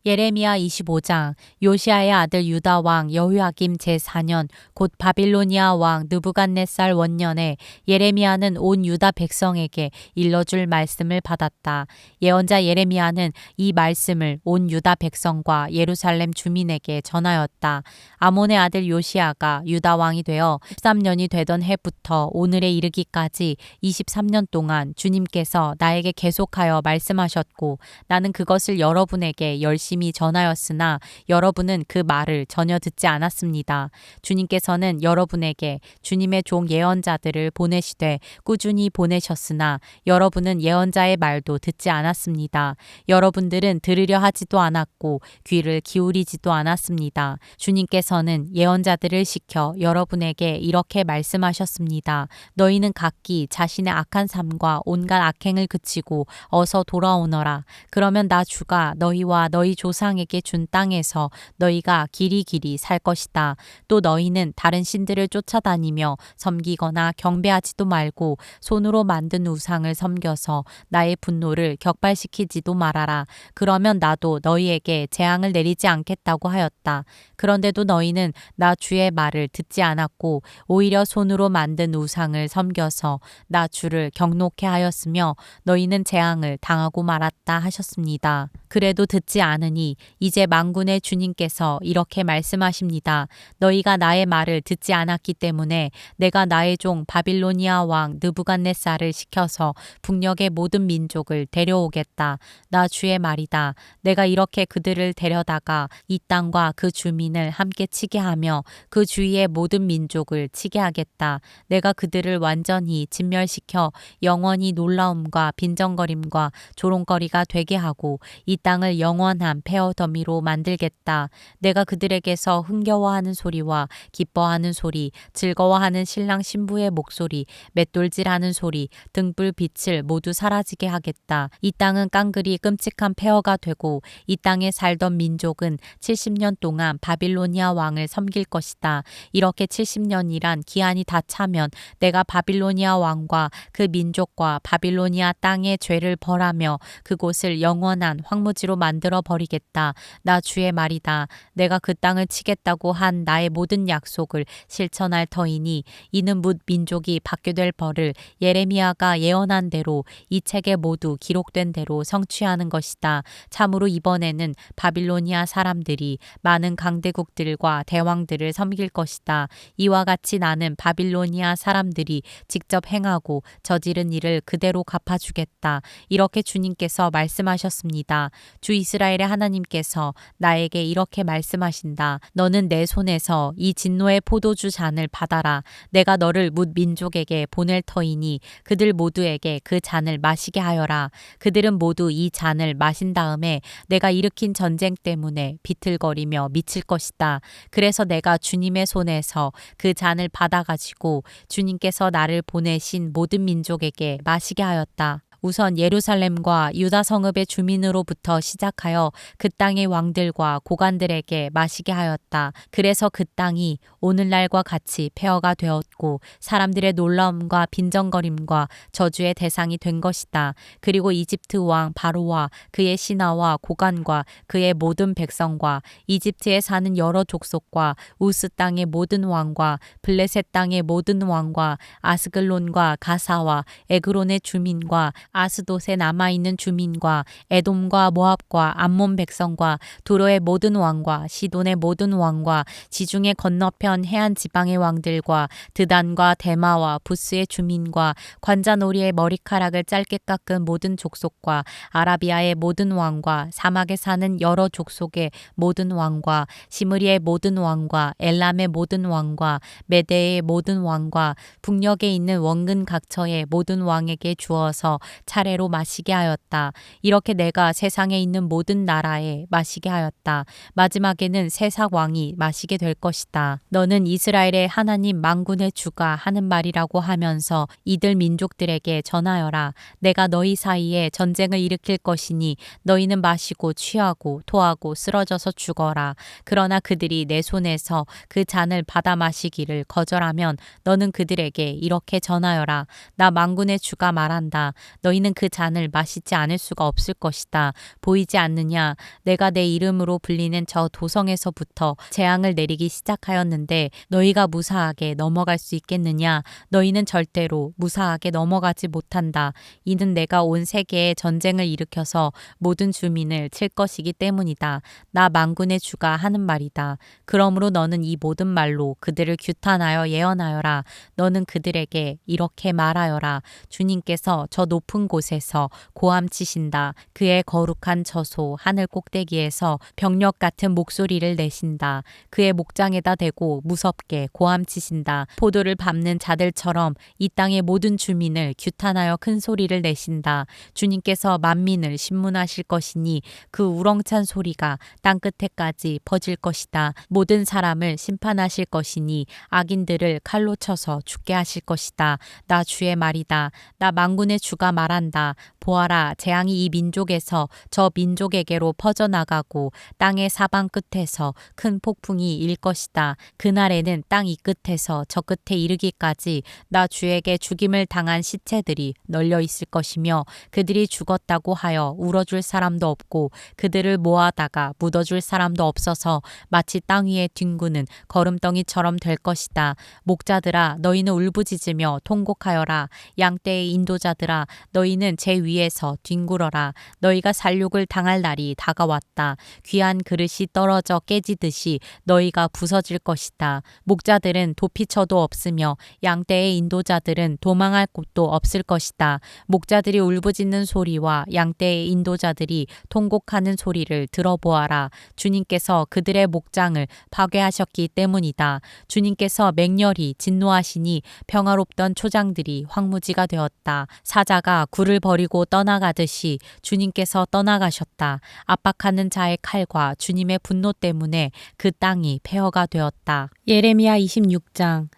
예레미야 25장. 요시야의 아들 유다 왕 여호야김 제4년 곧 바빌로니아 왕 느부갓네살 원년에 예레미야는 온 유다 백성에게 일러줄 말씀을 받았다. 예언자 예레미야는 이 말씀을 온 유다 백성과 예루살렘 주민에게 전하였다. 아몬의 아들 요시야가 유다 왕이 되어 13년이 되던 해부터 오늘에 이르기까지 23년 동안 주님께서 나에게 계속하여 말씀하셨고 나는 그것을 여러분에게 열심히 전하였으나 여러분은 그 말을 전혀 듣지 않았습니다. 주님께서는 여러분에게 주님의 종 예언자들을 보내시되 꾸준히 보내셨으나 여러분은 예언자의 말도 듣지 않았습니다. 여러분들은 들으려 하지도 않았고 귀를 기울이지도 않았습니다. 주님께서는 예언자들을 시켜 여러분에게 이렇게 말씀하셨습니다. 너희는 각기 자신의 악한 삶과 온갖 악행을 그치고 어서 돌아오너라. 그러면 나 주가 너희와 너희 조상에게 준 땅에서 너희가 길이길이 살 것이다. 또 너희는 다른 신들을 쫓아다니며 섬기거나 경배하지도 말고 손으로 만든 우상을 섬겨서 나의 분노를 격발시키지도 말아라. 그러면 나도 너희에게 재앙을 내리지 않겠다고 하였다. 그런데도 너희는 나 주의 말을 듣지 않았고 오히려 손으로 만든 우상을 섬겨서 나 주를 경노케 하였으며 너희는 재앙을 당하고 말았다 하셨습니다. 그래도 듣지 않으니 이제 만군의 주님께서 이렇게 말씀하십니다. 너희가 나의 말을 듣지 않았기 때문에 내가 나의 종 바빌로니아 왕 느부갓네살을 시켜서 북녘의 모든 민족을 데려오겠다. 나 주의 말이다. 내가 이렇게 그들을 데려다가 이 땅과 그 주민을 함께 치게 하며 그 주위의 모든 민족을 치게 하겠다. 내가 그들을 완전히 진멸시켜 영원히 놀라움과 빈정거림과 조롱거리가 되게 하고 이 땅을 영원한 폐허더미로 만들겠다. 내가 그들에게서 흥겨워하는 소리와 기뻐하는 소리, 즐거워하는 신랑 신부의 목소리, 맷돌질하는 소리, 등불 빛을 모두 사라지게 하겠다. 이 땅은 깡그리 끔찍한 폐허가 되고 이 땅에 살던 민족은 70년 동안 바빌로니아 왕을 섬길 것이다. 이렇게 70년이란 기한이 다 차면 내가 바빌로니아 왕과 그 민족과 바빌로니아 땅의 죄를 벌하며 그곳을 영원한 황무지로 만들어 버리겠다. 나 주의 말이다. 내가 그 땅을 치겠다고 한 나의 모든 약속을 실천할 터이니 이는 뭇 민족이 받게 될 벌을 예레미야가 예언한 대로 이 책에 모두 기록된 대로 성취하는 것이다. 참으로 이번에는 바빌로니아 사람들이 많은 강대국들과 대왕들을 섬길 것이다. 이와 같이 나는 바빌로니아 사람들이 직접 행하고 저지른 일을 그대로 갚아주겠다. 이렇게 주님께서 말씀하셨습니다. 주 이스라엘의 하나님께서 나에게 이렇게 말씀하신다. 너는 내 손에서 이 진노의 포도주 잔을 받아라. 내가 너를 뭇 민족에게 보낼 터이니 그들 모두에게 그 잔을 마시게 하여라. 그들은 모두 이 잔을 마신 다음에 내가 일으킨 전쟁 때문에 비틀거리며 미칠 것이다. 그래서 내가 주님의 손에서 그 잔을 받아가지고 주님께서 나를 보내신 모든 민족에게 마시게 하였다. 우선 예루살렘과 유다 성읍의 주민으로부터 시작하여 그 땅의 왕들과 고관들에게 마시게 하였다. 그래서 그 땅이 오늘날과 같이 폐허가 되었고 사람들의 놀라움과 빈정거림과 저주의 대상이 된 것이다. 그리고 이집트 왕 바로와 그의 신하와 고관과 그의 모든 백성과 이집트에 사는 여러 족속과 우스 땅의 모든 왕과 블레셋 땅의 모든 왕과 아스글론과 가사와 에그론의 주민과 아스돗에 남아있는 주민과 에돔과 모압과 암몬 백성과 두로의 모든 왕과 시돈의 모든 왕과 지중해 건너편 해안 지방의 왕들과 드단과 데마와 부스의 주민과 관자놀이의 머리카락을 짧게 깎은 모든 족속과 아라비아의 모든 왕과 사막에 사는 여러 족속의 모든 왕과 시므리의 모든 왕과 엘람의 모든 왕과 메대의 모든 왕과 북녘에 있는 원근 각처의 모든 왕에게 주어서 차례로 마시게 하였다. 이렇게 내가 세상에 있는 모든 나라에 마시게 하였다. 마지막에는 세상 왕이 마시게 될 것이다. 너는 이스라엘의 하나님 만군의 주가 하는 말이라고 하면서 이들 민족들에게 전하여라. 내가 너희 사이에 전쟁을 일으킬 것이니 너희는 마시고 취하고 토하고 쓰러져서 죽어라. 그러나 그들이 내 손에서 그 잔을 받아 마시기를 거절하면 너는 그들에게 이렇게 전하여라. 나 만군의 주가 말한다. 너희 너희는 그 잔을 마시지 않을 수가 없을 것이다. 보이지 않느냐? 내가 내 이름으로 불리는 저 도성에서부터 재앙을 내리기 시작하였는데 너희가 무사하게 넘어갈 수 있겠느냐? 너희는 절대로 무사하게 넘어가지 못한다. 이는 내가 온 세계에 전쟁을 일으켜서 모든 주민을 칠 것이기 때문이다. 나 만군의 주가 하는 말이다. 그러므로 너는 이 모든 말로 그들을 규탄하여 예언하여라. 너는 그들에게 이렇게 말하여라. 주님께서 저 높은 곳에서 고함치신다. 그의 거룩한 저소 하늘 꼭대기에서 병력 같은 목소리를 내신다. 그의 목장에다 대고 무섭게 고함치신다. 포도를 밟는 자들처럼 이 땅의 모든 주민을 규탄하여 큰 소리를 내신다. 주님께서 만민을 심문하실 것이니 그 우렁찬 소리가 땅 끝에까지 퍼질 것이다. 모든 사람을 심판하실 것이니 악인들을 칼로 쳐서 죽게 하실 것이다. 나 주의 말이다. 나 만군의 주가 말한다. 보아라, 재앙이 이 민족에서 저 민족에게로 퍼져나가고 땅의 사방 끝에서 큰 폭풍이 일 것이다. 그날에는 땅 이 끝에서 저 끝에 이르기까지 나 주에게 죽임을 당한 시체들이 널려 있을 것이며 그들이 죽었다고 하여 울어줄 사람도 없고 그들을 모아다가 묻어줄 사람도 없어서 마치 땅 위에 뒹구는 거름덩이처럼 될 것이다. 목자들아, 너희는 울부짖으며 통곡하여라. 양떼의 인도자들아, 너희는 제 위에서 뒹굴어라. 너희가 살육을 당할 날이 다가왔다. 귀한 그릇이 떨어져 깨지듯이 너희가 부서질 것이다. 목자들은 도피처도 없으며 양떼의 인도자들은 도망할 곳도 없을 것이다. 목자들이 울부짖는 소리와 양떼의 인도자들이 통곡하는 소리를 들어보아라. 주님께서 그들의 목장을 파괴하셨기 때문이다. 주님께서 맹렬히 진노하시니 평화롭던 초장들이 황무지가 되었다. 사자가 굴을 버리고 떠나가듯이 주님께서 떠나가셨다. 압박하는 자의 칼과 주님의 분노 때문에 그 땅이 폐허가 되었다. 예레미야 26장.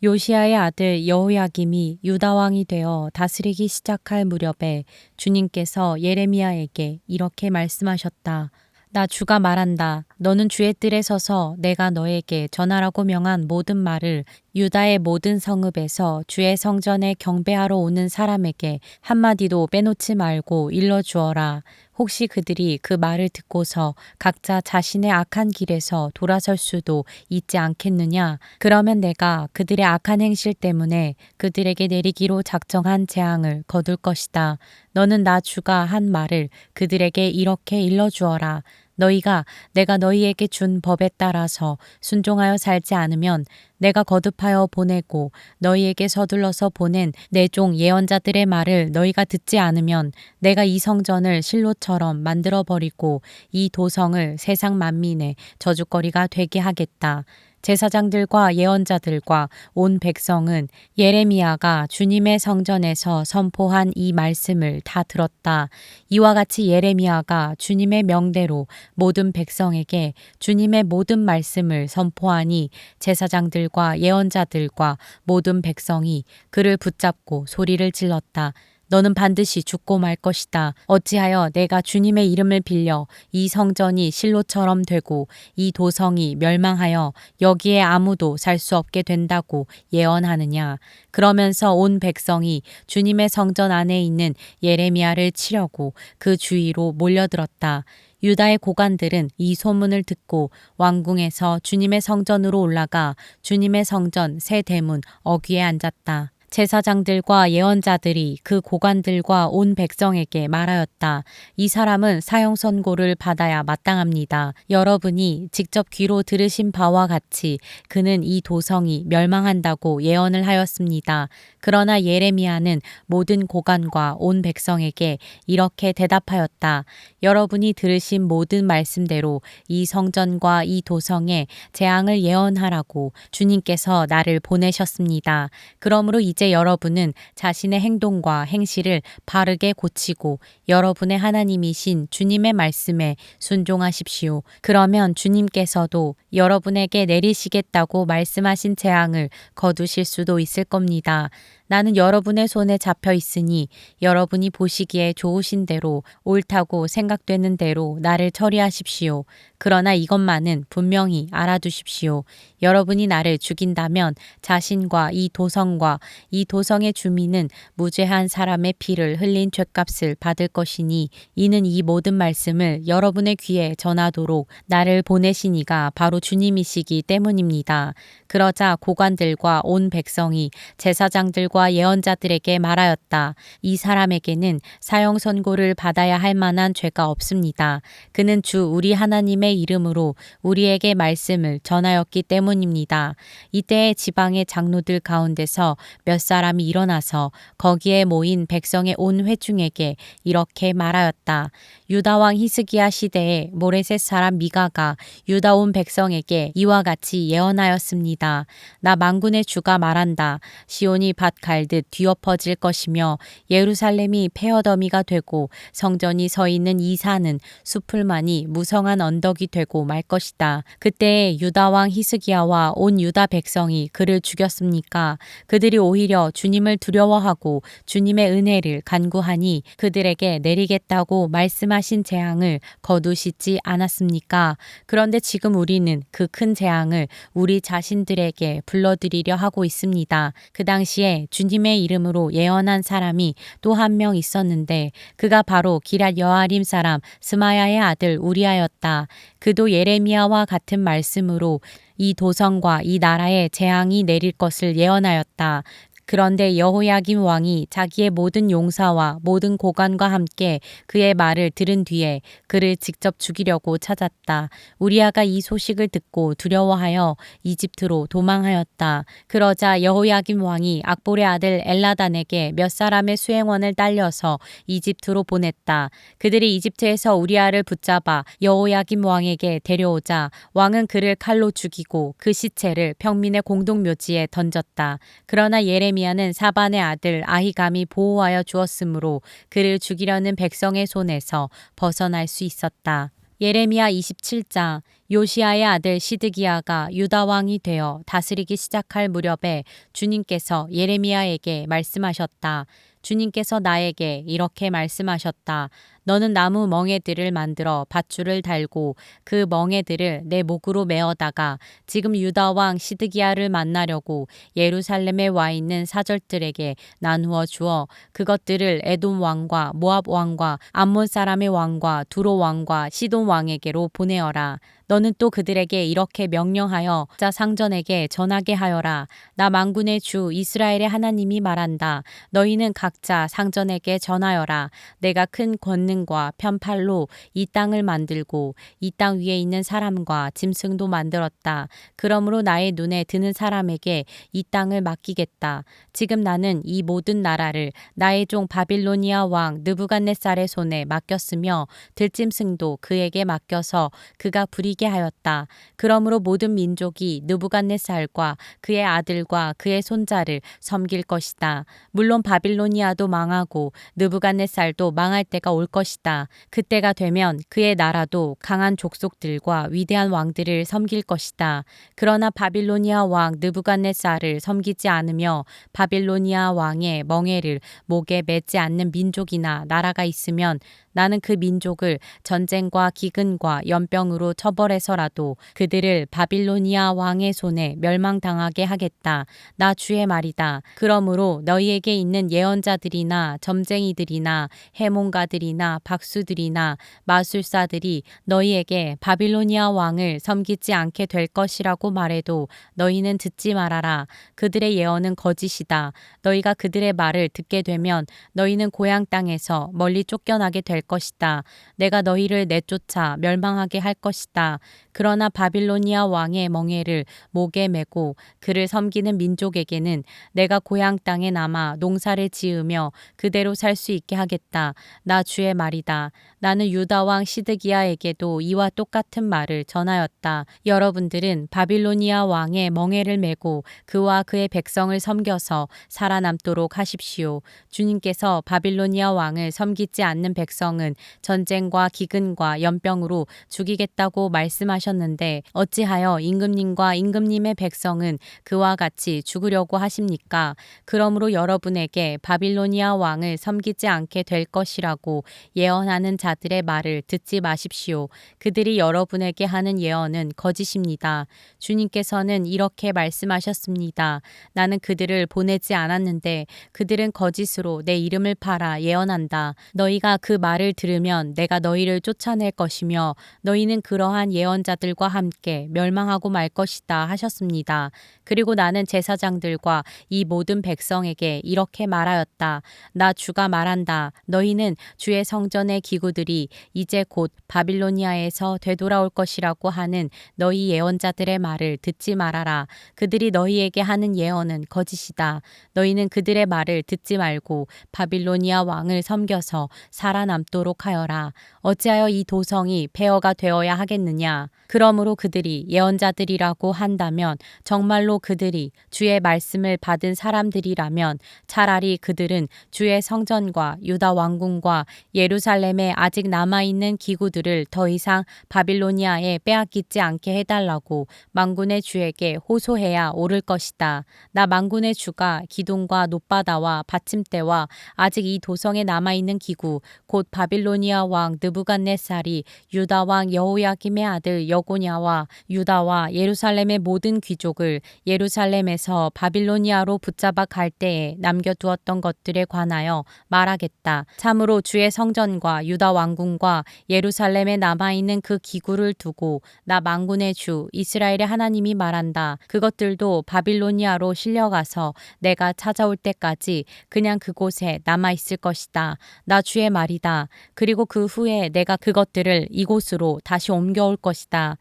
요시야의 아들 여호야김이 유다 왕이 되어 다스리기 시작할 무렵에 주님께서 예레미야에게 이렇게 말씀하셨다. 나 주가 말한다. 너는 주의 뜰에 서서 내가 너에게 전하라고 명한 모든 말을 유다의 모든 성읍에서 주의 성전에 경배하러 오는 사람에게 한마디도 빼놓지 말고 일러주어라. 혹시 그들이 그 말을 듣고서 각자 자신의 악한 길에서 돌아설 수도 있지 않겠느냐? 그러면 내가 그들의 악한 행실 때문에 그들에게 내리기로 작정한 재앙을 거둘 것이다. 너는 나 주가 한 말을 그들에게 이렇게 일러주어라. 너희가 내가 너희에게 준 법에 따라서 순종하여 살지 않으면 내가 거듭하여 보내고 너희에게 서둘러서 보낸 내 종 예언자들의 말을 너희가 듣지 않으면 내가 이 성전을 실로처럼 만들어버리고 이 도성을 세상 만민의 저주거리가 되게 하겠다. 제사장들과 예언자들과 온 백성은 예레미야가 주님의 성전에서 선포한 이 말씀을 다 들었다. 이와 같이 예레미야가 주님의 명대로 모든 백성에게 주님의 모든 말씀을 선포하니 제사장들과 예언자들과 모든 백성이 그를 붙잡고 소리를 질렀다. 너는 반드시 죽고 말 것이다. 어찌하여 내가 주님의 이름을 빌려 이 성전이 실로처럼 되고 이 도성이 멸망하여 여기에 아무도 살 수 없게 된다고 예언하느냐. 그러면서 온 백성이 주님의 성전 안에 있는 예레미야를 치려고 그 주위로 몰려들었다. 유다의 고관들은 이 소문을 듣고 왕궁에서 주님의 성전으로 올라가 주님의 성전 새 대문 어귀에 앉았다. 제사장들과 예언자들이 그 고관들과 온 백성에게 말하였다. 이 사람은 사형 선고를 받아야 마땅합니다. 여러분이 직접 귀로 들으신 바와 같이 그는 이 도성이 멸망한다고 예언을 하였습니다. 그러나 예레미야는 모든 고관과 온 백성에게 이렇게 대답하였다. 여러분이 들으신 모든 말씀대로 이 성전과 이 도성에 재앙을 예언하라고 주님께서 나를 보내셨습니다. 그러므로 이제 여러분은 자신의 행동과 행실을 바르게 고치고 여러분의 하나님이신 주님의 말씀에 순종하십시오. 그러면 주님께서도 여러분에게 내리시겠다고 말씀하신 재앙을 거두실 수도 있을 겁니다. 나는 여러분의 손에 잡혀 있으니 여러분이 보시기에 좋으신 대로 옳다고 생각되는 대로 나를 처리하십시오. 그러나 이것만은 분명히 알아두십시오. 여러분이 나를 죽인다면 자신과 이 도성과 이 도성의 주민은 무죄한 사람의 피를 흘린 죗값을 받을 것이니 이는 이 모든 말씀을 여러분의 귀에 전하도록 나를 보내신 이가 바로 주님이시기 때문입니다. 그러자 고관들과 온 백성이 제사장들과 예언자들에게 말하였다. 이 사람에게는 사형 선고를 받아야 할 만한 죄가 없습니다. 그는 주 우리 하나님의 이름으로 우리에게 말씀을 전하였기 때문입니다. 이때에 지방의 장로들 가운데서 몇 사람이 일어나서 거기에 모인 백성의 온 회중에게 이렇게 말하였다. 유다 왕 히스기야 시대에 모레셋 사람 미가가 유다 온 백성에게 이와 같이 예언하였습니다. 나 만군의 주가 말한다. 시온이 밭 갈듯 뒤엎어질 것이며 예루살렘이 폐허더미가 되고 성전이 서 있는 이 산은 수풀만이 무성한 언덕이 되고 말 것이다. 그때에 유다 왕 히스기야와 온 유다 백성이 그를 죽였습니까? 그들이 오히려 주님을 두려워하고 주님의 은혜를 간구하니 그들에게 내리겠다고 말씀하신 재앙을 거두시지 않았습니까? 그런데 지금 우리는 그 큰 재앙을 우리 자신들에게 불러들이려 하고 있습니다. 그 당시에 주님의 이름으로 예언한 사람이 또 한 명 있었는데 그가 바로 기럇 여아림 사람 스마야의 아들 우리아였다. 그도 예레미야와 같은 말씀으로 이 도성과 이 나라에 재앙이 내릴 것을 예언하였다. 그런데 여호야김 왕이 자기의 모든 용사와 모든 고관과 함께 그의 말을 들은 뒤에 그를 직접 죽이려고 찾았다. 우리아가 이 소식을 듣고 두려워하여 이집트로 도망하였다. 그러자 여호야김 왕이 악볼의 아들 엘라단에게 몇 사람의 수행원을 딸려서 이집트로 보냈다. 그들이 이집트에서 우리아를 붙잡아 여호야김 왕에게 데려오자 왕은 그를 칼로 죽이고 그 시체를 평민의 공동묘지에 던졌다. 그러나 예레미야는 사반의 아들 아히감이 보호하여 주었으므로 그를 죽이려는 백성의 손에서 벗어날 수 있었다. 예레미야 27장. 요시야의 아들 시드기야가 유다 왕이 되어 다스리기 시작할 무렵에 주님께서 예레미야에게 말씀하셨다. 주님께서 나에게 이렇게 말씀하셨다. 너는 나무 멍에들을 만들어 밧줄을 달고 그 멍에들을 내 목으로 메어다가 지금 유다 왕 시드기야를 만나려고 예루살렘에 와 있는 사절들에게 나누어 주어 그것들을 에돔 왕과 모압 왕과 암몬 사람의 왕과 두로 왕과 시돈 왕에게로 보내어라. 너는 또 그들에게 이렇게 명령하여 자 상전에게 전하게 하여라. 나 만군의 주 이스라엘의 하나님이 말한다. 너희는 각자 상전에게 전하여라. 내가 큰 권능과 편팔로 이 땅을 만들고 이 땅 위에 있는 사람과 짐승도 만들었다. 그러므로 나의 눈에 드는 사람에게 이 땅을 맡기겠다. 지금 나는 이 모든 나라를 나의 종 바빌로니아 왕 느부갓네살의 손에 맡겼으며 들짐승도 그에게 맡겨서 그가 부리게 하였다. 그러므로 모든 민족이 느부갓네살과 그의 아들과 그의 손자를 섬길 것이다. 물론 바빌로니아도 망하고 느부갓네살도 망할 때가 올 것이다. 그때가 되면 그의 나라도 강한 족속들과 위대한 왕들을 섬길 것이다. 그러나 바빌로니아 왕 느부갓네살을 섬기지 않으며 바빌로니아 왕의 멍에를 목에 매지 않는 민족이나 나라가 있으면 나는 그 민족을 전쟁과 기근과 연병으로 처벌해서라도 그들을 바빌로니아 왕의 손에 멸망당하게 하겠다. 나 주의 말이다. 그러므로 너희에게 있는 예언자들이나 점쟁이들이나 해몽가들이나 박수들이나 마술사들이 너희에게 바빌로니아 왕을 섬기지 않게 될 것이라고 말해도 너희는 듣지 말아라. 그들의 예언은 거짓이다. 너희가 그들의 말을 듣게 되면 너희는 고향 땅에서 멀리 쫓겨나게 될 것이다. 내가 너희를 내쫓아 멸망하게 할 것이다. 그러나 바빌로니아 왕의 멍에를 목에 메고 그를 섬기는 민족에게는 내가 고향 땅에 남아 농사를 지으며 그대로 살 수 있게 하겠다. 나 주의 말이다. 나는 유다 왕 시드기야에게도 이와 똑같은 말을 전하였다. 여러분들은 바빌로니아 왕의 멍에를 메고 그와 그의 백성을 섬겨서 살아남도록 하십시오. 주님께서 바빌로니아 왕을 섬기지 않는 백성 백성은 전쟁과 기근과 연병으로 죽이겠다고 말씀하셨는데 어찌하여 임금님과 임금님의 백성은 그와 같이 죽으려고 하십니까? 그러므로 여러분에게 바빌로니아 왕을 섬기지 않게 될 것이라고 예언하는 자들의 말을 듣지 마십시오. 그들이 여러분에게 하는 예언은 거짓입니다. 주님께서는 이렇게 말씀하셨습니다. 나는 그들을 보내지 않았는데 그들은 거짓으로 내 이름을 팔아 예언한다. 너희가 그 말을 들으면 내가 너희를 쫓아낼 것이며 너희는 그러한 예언자들과 함께 멸망하고 말 것이다 하셨습니다. 그리고 나는 제사장들과 이 모든 백성에게 이렇게 말하였다. 나 주가 말한다. 너희는 주의 성전의 기구들이 이제 곧 바빌로니아에서 되돌아올 것이라고 하는 너희 예언자들의 말을 듣지 말아라. 그들이 너희에게 하는 예언은 거짓이다. 너희는 그들의 말을 듣지 말고 바빌로니아 왕을 섬겨서 살아남도록 하여라. 어찌하여 이 도성이 폐허가 되어야 하겠느냐? 그러므로 그들이 예언자들이라고 한다면 정말로 그들이 주의 말씀을 받은 사람들이라면 차라리 그들은 주의 성전과 유다 왕궁과 예루살렘에 아직 남아있는 기구들을 더 이상 바빌로니아에 빼앗기지 않게 해달라고 만군의 주에게 호소해야 옳을 것이다. 나 만군의 주가 기둥과 놋바다와 받침대와 아직 이 도성에 남아있는 기구 곧 바빌로니아 왕 느부갓네살이 유다 왕 여호야김의 아들 여고냐와 유다와 예루살렘의 모든 귀족을 예루살렘에서 바빌로니아로 붙잡아 갈 때에 남겨두었던 것들에 관하여 말하겠다. 참으로 주의 성전과 유다 왕궁과 예루살렘에 남아있는 그 기구를 두고 나 만군의 주 이스라엘의 하나님이 말한다. 그것들도 바빌로니아로 실려가서 내가 찾아올 때까지 그냥 그곳에 남아있을 것이다. 나 주의 말이다. 그리고 그 후에 내가 그것들을 이곳으로 다시 옮겨올 것이다.